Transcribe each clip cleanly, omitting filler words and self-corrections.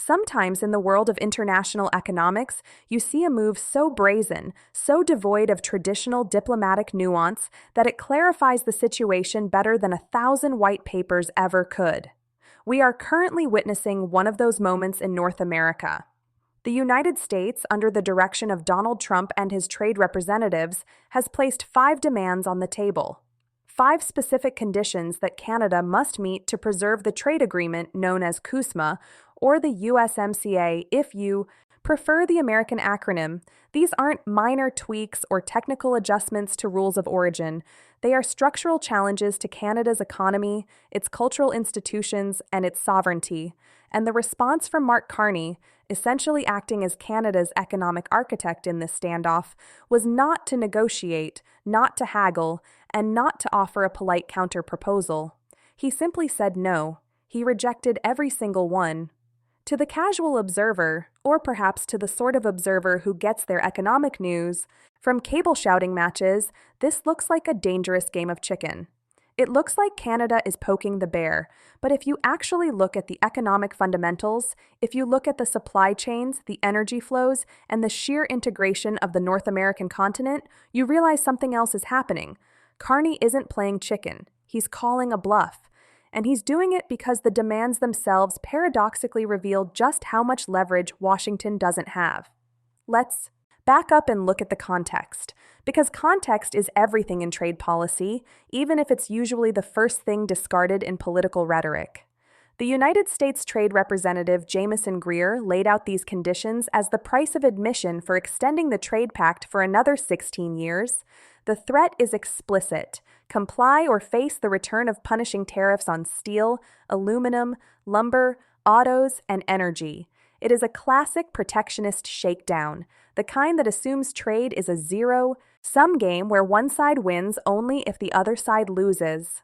Sometimes in the world of international economics, you see a move so brazen, so devoid of traditional diplomatic nuance, that it clarifies the situation better than 1,000 white papers ever could. We are currently witnessing one of those moments in North America. The United States, under the direction of Donald Trump and his trade representatives, has placed 5 demands on the table. 5 specific conditions that Canada must meet to preserve the trade agreement known as CUSMA, or the USMCA if you prefer the American acronym. These aren't minor tweaks or technical adjustments to rules of origin. They are structural challenges to Canada's economy, its cultural institutions, and its sovereignty. And the response from Mark Carney, essentially acting as Canada's economic architect in this standoff, was not to negotiate, not to haggle, and not to offer a polite counter-proposal. He simply said no. He rejected every single one. To the casual observer, or perhaps to the sort of observer who gets their economic news from cable shouting matches, this looks like a dangerous game of chicken. It looks like Canada is poking the bear, but if you actually look at the economic fundamentals, if you look at the supply chains, the energy flows, and the sheer integration of the North American continent, you realize something else is happening. Carney isn't playing chicken. He's calling a bluff. And he's doing it because the demands themselves paradoxically reveal just how much leverage Washington doesn't have. Let's back up and look at the context, because context is everything in trade policy, even if it's usually the first thing discarded in political rhetoric. The United States Trade Representative Jamieson Greer laid out these conditions as the price of admission for extending the trade pact for another 16 years. The threat is explicit. Comply or face the return of punishing tariffs on steel, aluminum, lumber, autos, and energy. It is a classic protectionist shakedown, the kind that assumes trade is a zero-sum game where one side wins only if the other side loses.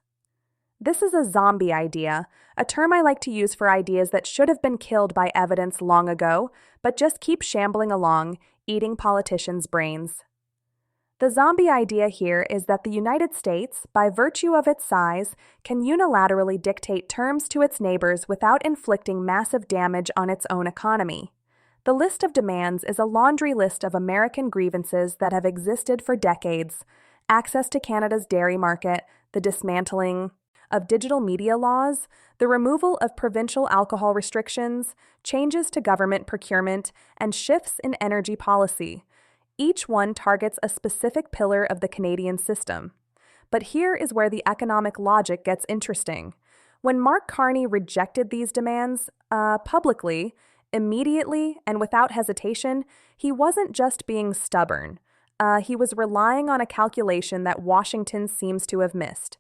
This is a zombie idea, a term I like to use for ideas that should have been killed by evidence long ago, but just keep shambling along, eating politicians' brains. The zombie idea here is that the United States, by virtue of its size, can unilaterally dictate terms to its neighbors without inflicting massive damage on its own economy. The list of demands is a laundry list of American grievances that have existed for decades: access to Canada's dairy market, the dismantling of digital media laws, the removal of provincial alcohol restrictions, changes to government procurement, and shifts in energy policy. Each one targets a specific pillar of the Canadian system. But here is where the economic logic gets interesting. When Mark Carney rejected these demands publicly, immediately, and without hesitation, he wasn't just being stubborn. He was relying on a calculation that Washington seems to have missed.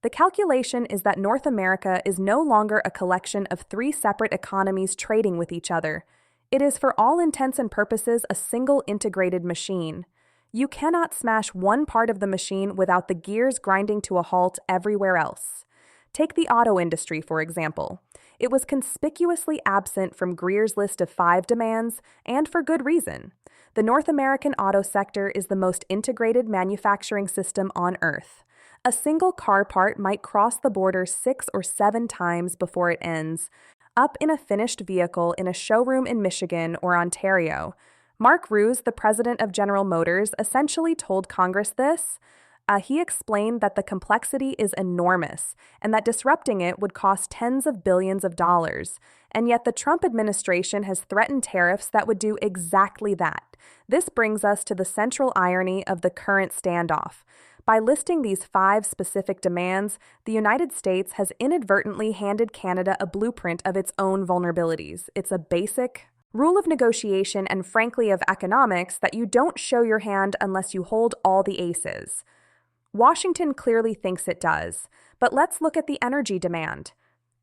The calculation is that North America is no longer a collection of 3 separate economies trading with each other. It is for all intents and purposes a single integrated machine. You cannot smash one part of the machine without the gears grinding to a halt everywhere else. Take the auto industry, for example. It was conspicuously absent from Greer's list of 5 demands, and for good reason. The North American auto sector is the most integrated manufacturing system on Earth. A single car part might cross the border 6 or 7 times before it ends up in a finished vehicle in a showroom in Michigan or Ontario. Mark Roos, the president of General Motors, essentially told Congress this. He explained that the complexity is enormous and that disrupting it would cost tens of billions of dollars. And yet the Trump administration has threatened tariffs that would do exactly that. This brings us to the central irony of the current standoff. By listing these 5 specific demands, the United States has inadvertently handed Canada a blueprint of its own vulnerabilities. It's a basic rule of negotiation and frankly of economics that you don't show your hand unless you hold all the aces. Washington clearly thinks it does, but let's look at the energy demand.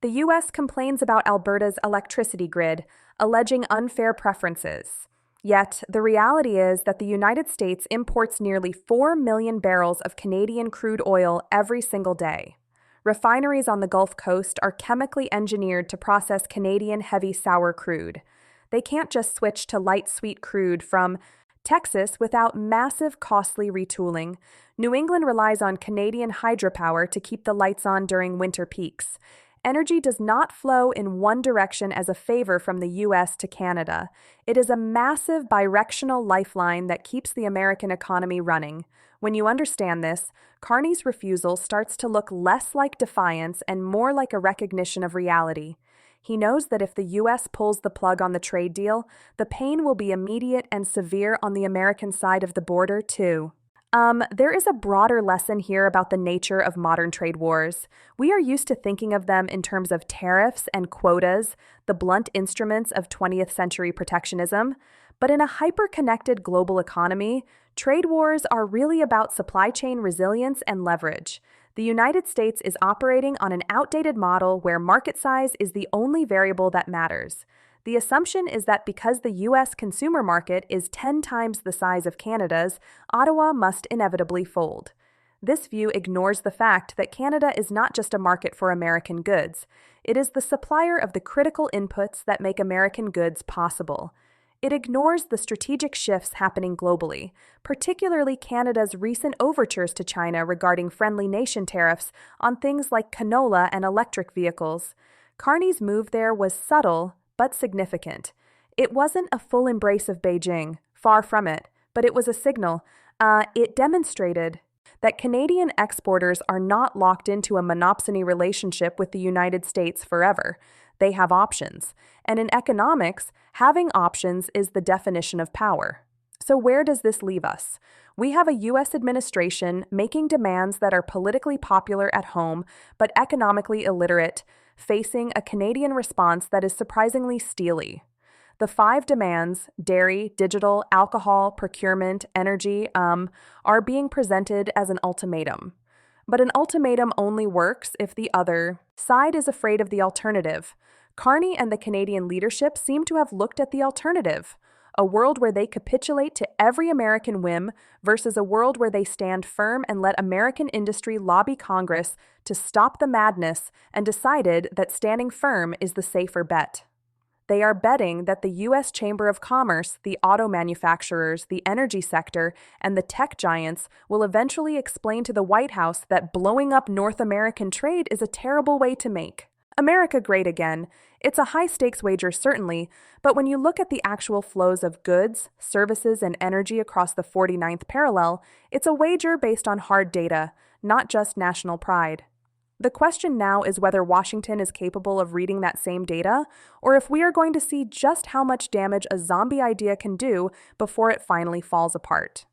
The U.S. complains about Alberta's electricity grid, alleging unfair preferences. Yet, the reality is that the United States imports nearly 4 million barrels of Canadian crude oil every single day. Refineries on the Gulf Coast are chemically engineered to process Canadian heavy sour crude. They can't just switch to light sweet crude from Texas without massive, costly retooling. New England relies on Canadian hydropower to keep the lights on during winter peaks. Energy does not flow in one direction as a favor from the US to Canada. It is a massive bidirectional lifeline that keeps the American economy running. When you understand this, Carney's refusal starts to look less like defiance and more like a recognition of reality. He knows that if the US pulls the plug on the trade deal, the pain will be immediate and severe on the American side of the border, too. There is a broader lesson here about the nature of modern trade wars. We are used to thinking of them in terms of tariffs and quotas, the blunt instruments of 20th century protectionism. But in a hyper-connected global economy, trade wars are really about supply chain resilience and leverage. The United States is operating on an outdated model where market size is the only variable that matters. The assumption is that because the U.S. consumer market is 10 times the size of Canada's, Ottawa must inevitably fold. This view ignores the fact that Canada is not just a market for American goods. It is the supplier of the critical inputs that make American goods possible. It ignores the strategic shifts happening globally, particularly Canada's recent overtures to China regarding friendly nation tariffs on things like canola and electric vehicles. Carney's move there was subtle, but significant. It wasn't a full embrace of Beijing, far from it, but it was a signal. It demonstrated that Canadian exporters are not locked into a monopsony relationship with the United States forever. They have options. And in economics, having options is the definition of power. So where does this leave us? We have a U.S. administration making demands that are politically popular at home, but economically illiterate, facing a Canadian response that is surprisingly steely. The 5 demands, dairy, digital, alcohol, procurement, energy, are being presented as an ultimatum. But an ultimatum only works if the other side is afraid of the alternative. Carney and the Canadian leadership seem to have looked at the alternative, a world where they capitulate to every American whim versus a world where they stand firm and let American industry lobby Congress to stop the madness, and decided that standing firm is the safer bet. They are betting that the U.S. Chamber of Commerce, the auto manufacturers, the energy sector, and the tech giants will eventually explain to the White House that blowing up North American trade is a terrible way to make America great again. It's a high-stakes wager, certainly, but when you look at the actual flows of goods, services, and energy across the 49th parallel, it's a wager based on hard data, not just national pride. The question now is whether Washington is capable of reading that same data, or if we are going to see just how much damage a zombie idea can do before it finally falls apart.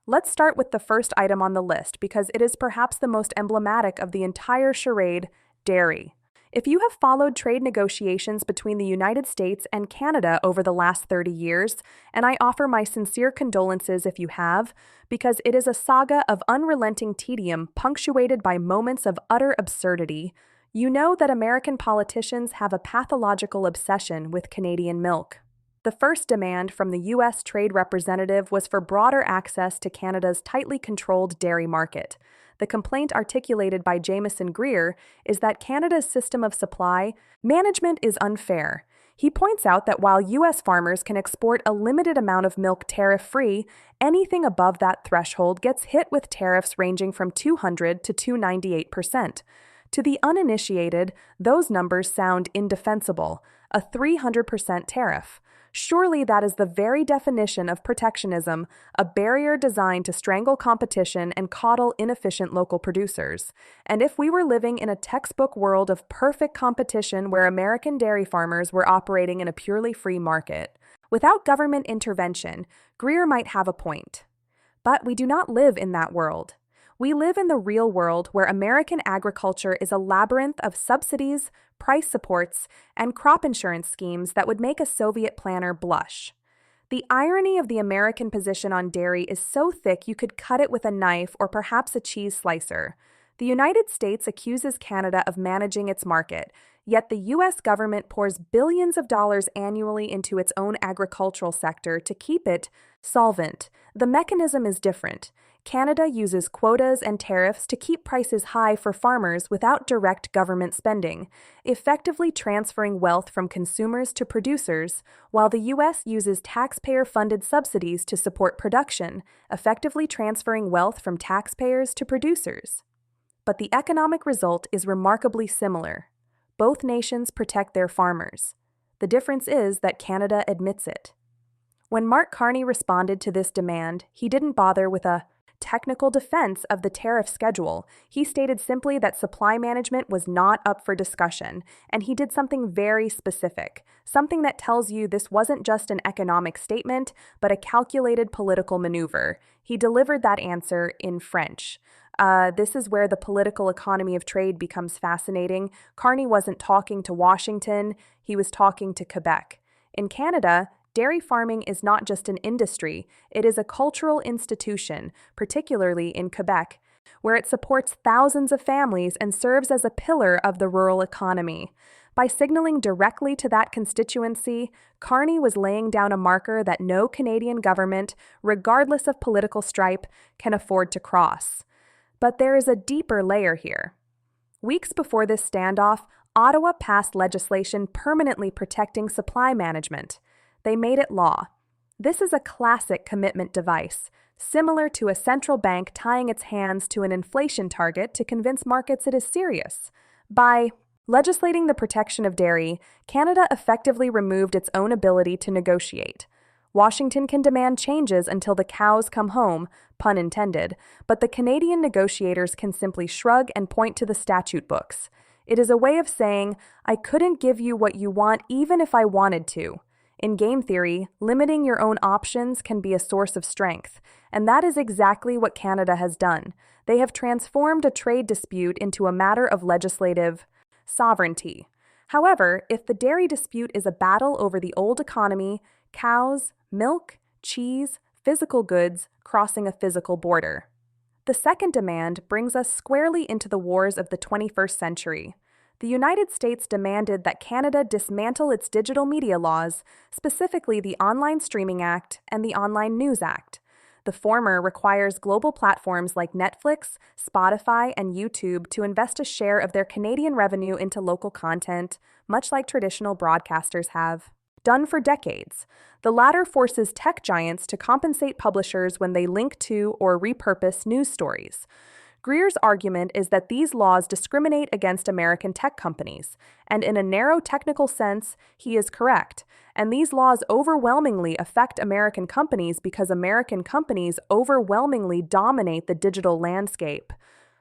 Let's start with the first item on the list because it is perhaps the most emblematic of the entire charade: dairy. If you have followed trade negotiations between the United States and Canada over the last 30 years, and I offer my sincere condolences if you have, because it is a saga of unrelenting tedium punctuated by moments of utter absurdity, you know that American politicians have a pathological obsession with Canadian milk. The first demand from the U.S. Trade Representative was for broader access to Canada's tightly controlled dairy market. The complaint articulated by Jameson Greer is that Canada's system of supply management is unfair. He points out that while U.S. farmers can export a limited amount of milk tariff-free, anything above that threshold gets hit with tariffs ranging from 200 to 298%. To the uninitiated, those numbers sound indefensible, a 300% tariff. Surely that is the very definition of protectionism, a barrier designed to strangle competition and coddle inefficient local producers. And if we were living in a textbook world of perfect competition where American dairy farmers were operating in a purely free market, without government intervention, Greer might have a point. But we do not live in that world. We live in the real world where American agriculture is a labyrinth of subsidies, price supports, and crop insurance schemes that would make a Soviet planner blush. The irony of the American position on dairy is so thick you could cut it with a knife or perhaps a cheese slicer. The United States accuses Canada of managing its market, yet the U.S. government pours billions of dollars annually into its own agricultural sector to keep it solvent. The mechanism is different. Canada uses quotas and tariffs to keep prices high for farmers without direct government spending, effectively transferring wealth from consumers to producers, while the U.S. uses taxpayer-funded subsidies to support production, effectively transferring wealth from taxpayers to producers. But the economic result is remarkably similar. Both nations protect their farmers. The difference is that Canada admits it. When Mark Carney responded to this demand, he didn't bother with a technical defense of the tariff schedule. He stated simply that supply management was not up for discussion, and he did something very specific, something that tells you this wasn't just an economic statement, but a calculated political maneuver. He delivered that answer in French. This is where the political economy of trade becomes fascinating. Carney wasn't talking to Washington, he was talking to Quebec. In Canada, dairy farming is not just an industry, it is a cultural institution, particularly in Quebec, where it supports thousands of families and serves as a pillar of the rural economy. By signaling directly to that constituency, Carney was laying down a marker that no Canadian government, regardless of political stripe, can afford to cross. But there is a deeper layer here. Weeks before this standoff, Ottawa passed legislation permanently protecting supply management. They made it law. This is a classic commitment device, similar to a central bank tying its hands to an inflation target to convince markets it is serious. By legislating the protection of dairy, Canada effectively removed its own ability to negotiate. Washington can demand changes until the cows come home, pun intended, but the Canadian negotiators can simply shrug and point to the statute books. It is a way of saying, I couldn't give you what you want even if I wanted to. In game theory, limiting your own options can be a source of strength, and that is exactly what Canada has done. They have transformed a trade dispute into a matter of legislative sovereignty. However, if the dairy dispute is a battle over the old economy, cows, milk, cheese, physical goods crossing a physical border. The second demand brings us squarely into the wars of the 21st century. The United States demanded that Canada dismantle its digital media laws, specifically the Online Streaming Act and the Online News Act. The former requires global platforms like Netflix, Spotify, and YouTube to invest a share of their Canadian revenue into local content, much like traditional broadcasters have done for decades. The latter forces tech giants to compensate publishers when they link to or repurpose news stories. Greer's argument is that these laws discriminate against American tech companies, and in a narrow technical sense, he is correct. And these laws overwhelmingly affect American companies because American companies overwhelmingly dominate the digital landscape.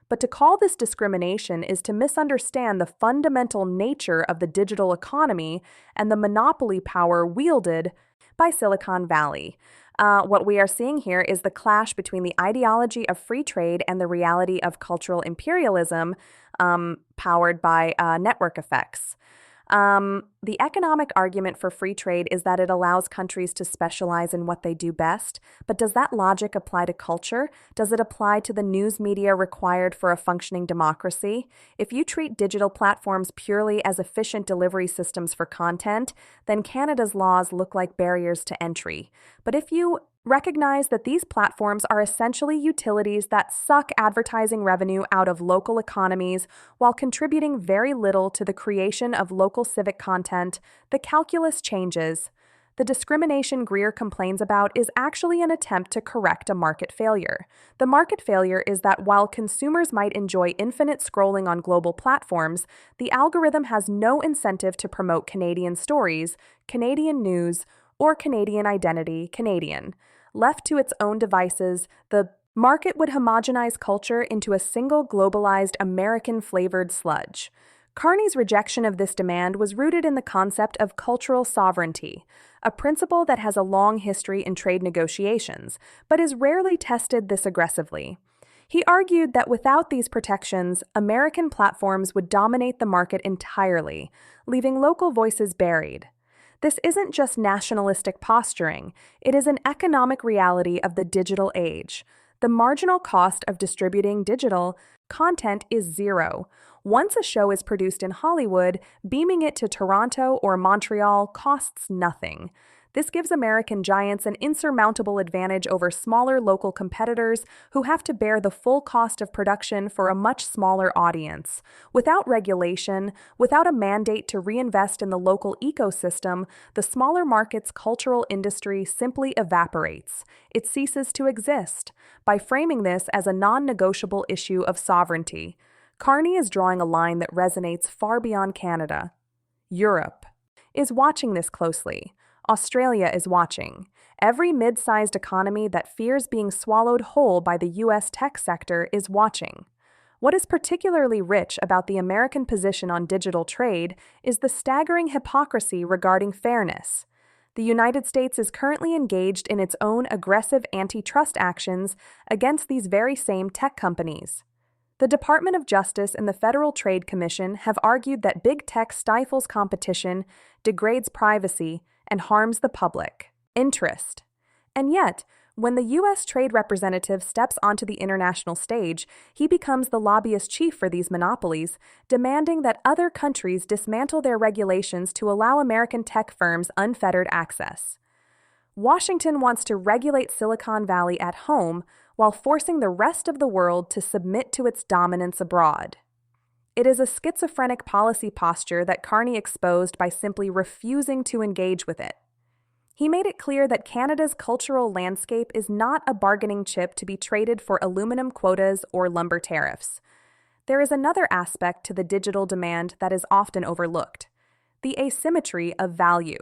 But to call this discrimination is to misunderstand the fundamental nature of the digital economy and the monopoly power wielded by Silicon Valley. What we are seeing here is the clash between the ideology of free trade and the reality of cultural imperialism powered by network effects. The economic argument for free trade is that it allows countries to specialize in what they do best, but does that logic apply to culture? Does it apply to the news media required for a functioning democracy? If you treat digital platforms purely as efficient delivery systems for content, then Canada's laws look like barriers to entry. But if you recognize that these platforms are essentially utilities that suck advertising revenue out of local economies while contributing very little to the creation of local civic content, the calculus changes. The discrimination Greer complains about is actually an attempt to correct a market failure. The market failure is that while consumers might enjoy infinite scrolling on global platforms, the algorithm has no incentive to promote Canadian stories, Canadian news, or Canadian identity, Canadian. Left to its own devices, the market would homogenize culture into a single globalized American-flavored sludge. Carney's rejection of this demand was rooted in the concept of cultural sovereignty, a principle that has a long history in trade negotiations, but is rarely tested this aggressively. He argued that without these protections, American platforms would dominate the market entirely, leaving local voices buried. This isn't just nationalistic posturing, it is an economic reality of the digital age. The marginal cost of distributing digital content is zero. Once a show is produced in Hollywood, beaming it to Toronto or Montreal costs nothing. This gives American giants an insurmountable advantage over smaller local competitors who have to bear the full cost of production for a much smaller audience. Without regulation, without a mandate to reinvest in the local ecosystem, the smaller market's cultural industry simply evaporates. It ceases to exist. By framing this as a non-negotiable issue of sovereignty, Carney is drawing a line that resonates far beyond Canada. Europe is watching this closely. Australia is watching. Every mid-sized economy that fears being swallowed whole by the U.S. tech sector is watching. What is particularly rich about the American position on digital trade is the staggering hypocrisy regarding fairness. The United States is currently engaged in its own aggressive antitrust actions against these very same tech companies. The Department of Justice and the Federal Trade Commission have argued that big tech stifles competition, degrades privacy, and harms the public interest. And yet, when the U.S. trade representative steps onto the international stage, he becomes the lobbyist chief for these monopolies, demanding that other countries dismantle their regulations to allow American tech firms unfettered access. Washington wants to regulate Silicon Valley at home while forcing the rest of the world to submit to its dominance abroad. It is a schizophrenic policy posture that Carney exposed by simply refusing to engage with it. He made it clear that Canada's cultural landscape is not a bargaining chip to be traded for aluminum quotas or lumber tariffs. There is another aspect to the digital demand that is often overlooked: the asymmetry of value.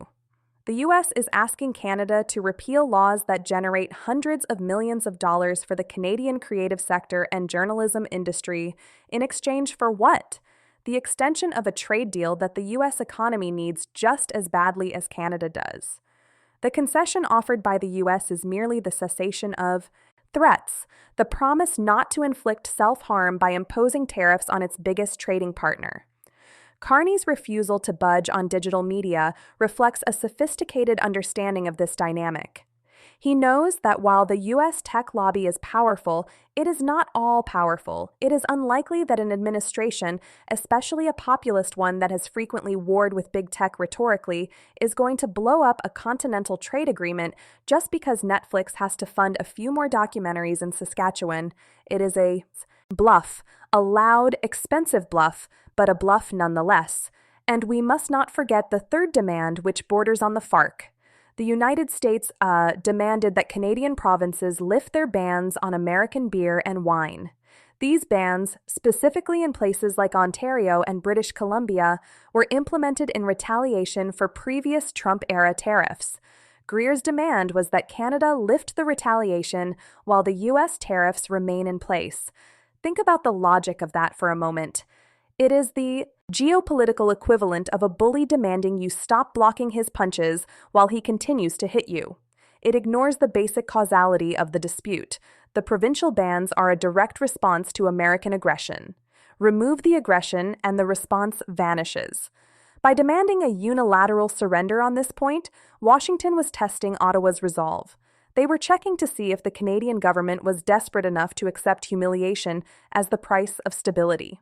The U.S. is asking Canada to repeal laws that generate hundreds of millions of dollars for the Canadian creative sector and journalism industry in exchange for what? The extension of a trade deal that the U.S. economy needs just as badly as Canada does. The concession offered by the U.S. is merely the cessation of threats, the promise not to inflict self-harm by imposing tariffs on its biggest trading partner. Carney's refusal to budge on digital media reflects a sophisticated understanding of this dynamic. He knows that while the U.S. tech lobby is powerful, it is not all powerful. It is unlikely that an administration, especially a populist one that has frequently warred with big tech rhetorically, is going to blow up a continental trade agreement just because Netflix has to fund a few more documentaries in Saskatchewan. It is a bluff, a loud, expensive bluff, but a bluff nonetheless. And we must not forget the third demand, which borders on the FARC. The United States demanded that Canadian provinces lift their bans on American beer and wine. These bans, specifically in places like Ontario and British Columbia, were implemented in retaliation for previous Trump-era tariffs. Greer's demand was that Canada lift the retaliation while the U.S. tariffs remain in place. Think about the logic of that for a moment. It is the geopolitical equivalent of a bully demanding you stop blocking his punches while he continues to hit you. It ignores the basic causality of the dispute. The provincial bans are a direct response to American aggression. Remove the aggression and the response vanishes. By demanding a unilateral surrender on this point, Washington was testing Ottawa's resolve. They were checking to see if the Canadian government was desperate enough to accept humiliation as the price of stability.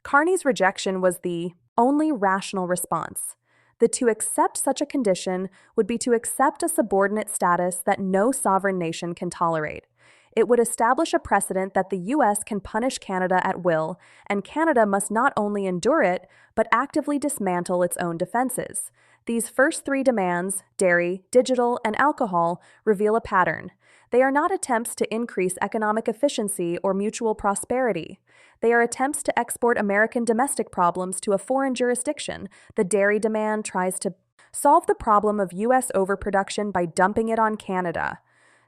Carney's rejection was the only rational response. To accept such a condition would be to accept a subordinate status that no sovereign nation can tolerate. It would establish a precedent that the U.S. can punish Canada at will, and Canada must not only endure it, but actively dismantle its own defenses. These first three demands, dairy, digital, and alcohol, reveal a pattern. They are not attempts to increase economic efficiency or mutual prosperity. They are attempts to export American domestic problems to a foreign jurisdiction. The dairy demand tries to solve the problem of U.S. overproduction by dumping it on Canada.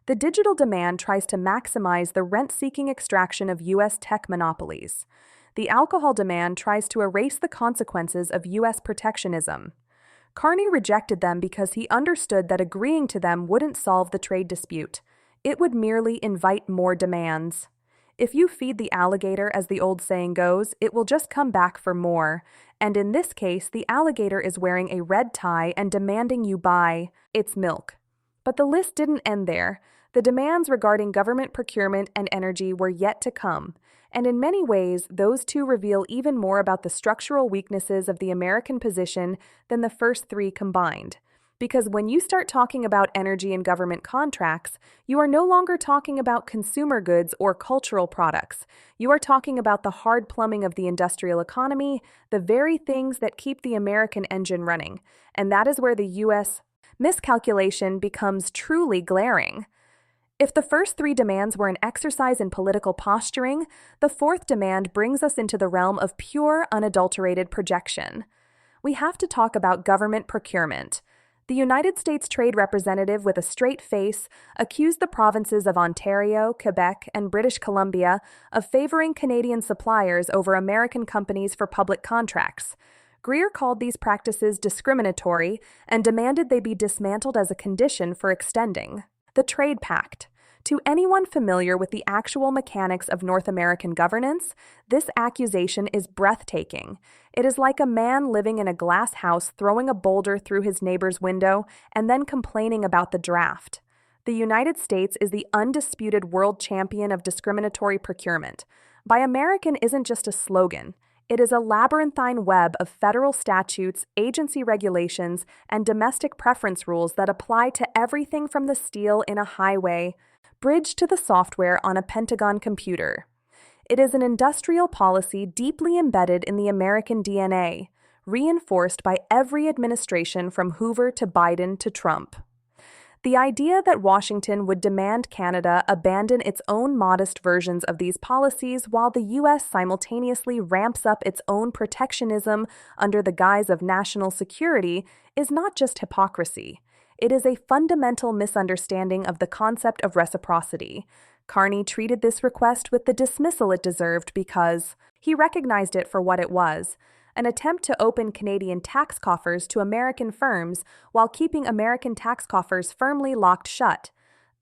The digital demand tries to maximize the rent-seeking extraction of U.S. tech monopolies. The alcohol demand tries to erase the consequences of U.S. protectionism. Carney rejected them because he understood that agreeing to them wouldn't solve the trade dispute. It would merely invite more demands. If you feed the alligator, as the old saying goes, it will just come back for more. And in this case, the alligator is wearing a red tie and demanding you buy its milk. But the list didn't end there. The demands regarding government procurement and energy were yet to come. And in many ways, those two reveal even more about the structural weaknesses of the American position than the first three combined. Because when you start talking about energy and government contracts, you are no longer talking about consumer goods or cultural products. You are talking about the hard plumbing of the industrial economy, the very things that keep the American engine running. And that is where the U.S. miscalculation becomes truly glaring. If the first three demands were an exercise in political posturing, the fourth demand brings us into the realm of pure, unadulterated projection. We have to talk about government procurement. The United States Trade Representative, with a straight face, accused the provinces of Ontario, Quebec, and British Columbia of favoring Canadian suppliers over American companies for public contracts. Greer called these practices discriminatory and demanded they be dismantled as a condition for extending the Trade Pact. To anyone familiar with the actual mechanics of North American governance, this accusation is breathtaking. It is like a man living in a glass house throwing a boulder through his neighbor's window and then complaining about the draft. The United States is the undisputed world champion of discriminatory procurement. Buy American isn't just a slogan. It is a labyrinthine web of federal statutes, agency regulations, and domestic preference rules that apply to everything from the steel in a highway bridge to the software on a Pentagon computer. It is an industrial policy deeply embedded in the American DNA, reinforced by every administration from Hoover to Biden to Trump. The idea that Washington would demand Canada abandon its own modest versions of these policies while the U.S. simultaneously ramps up its own protectionism under the guise of national security is not just hypocrisy. It is a fundamental misunderstanding of the concept of reciprocity. Carney treated this request with the dismissal it deserved because he recognized it for what it was, an attempt to open Canadian tax coffers to American firms while keeping American tax coffers firmly locked shut.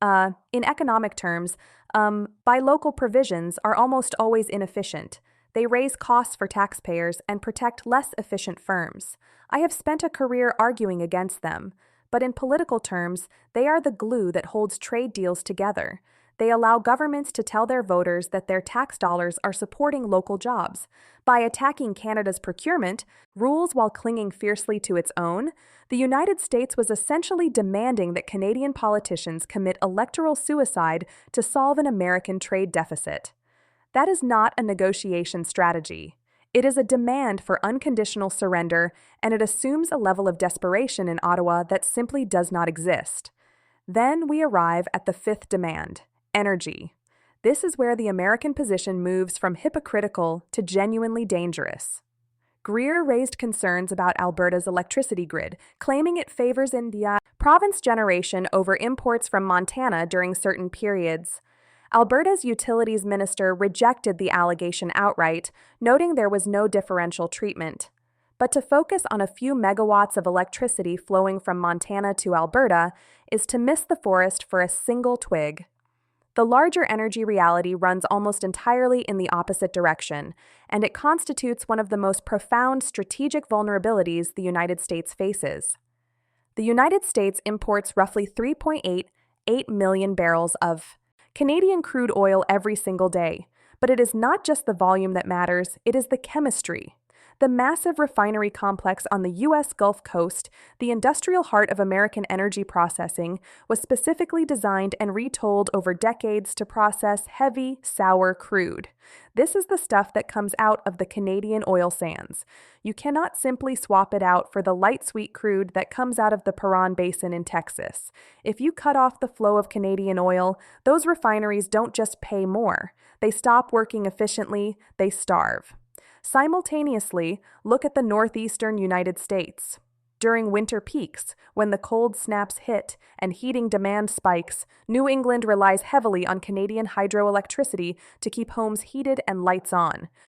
In economic terms, buy local provisions are almost always inefficient. They raise costs for taxpayers and protect less efficient firms. I have spent a career arguing against them, but in political terms, they are the glue that holds trade deals together. They allow governments to tell their voters that their tax dollars are supporting local jobs. By attacking Canada's procurement rules while clinging fiercely to its own, the United States was essentially demanding that Canadian politicians commit electoral suicide to solve an American trade deficit. That is not a negotiation strategy. It is a demand for unconditional surrender, and it assumes a level of desperation in Ottawa that simply does not exist. Then we arrive at the fifth demand. Energy. This is where the American position moves from hypocritical to genuinely dangerous. Greer raised concerns about Alberta's electricity grid, claiming it favors India province generation over imports from Montana during certain periods. Alberta's utilities minister rejected the allegation outright, noting there was no differential treatment. But to focus on a few megawatts of electricity flowing from Montana to Alberta is to miss the forest for a single twig. The larger energy reality runs almost entirely in the opposite direction, and it constitutes one of the most profound strategic vulnerabilities the United States faces. The United States imports roughly 3.88 million barrels of Canadian crude oil every single day, but it is not just the volume that matters, it is the chemistry. The massive refinery complex on the U.S. Gulf Coast, the industrial heart of American energy processing, was specifically designed and retooled over decades to process heavy, sour crude. This is the stuff that comes out of the Canadian oil sands. You cannot simply swap it out for the light sweet crude that comes out of the Permian Basin in Texas. If you cut off the flow of Canadian oil, those refineries don't just pay more. They stop working efficiently, they starve. Simultaneously, look at the northeastern United States. During winter peaks, when the cold snaps hit and heating demand spikes, New England relies heavily on Canadian hydroelectricity to keep homes heated and lights on.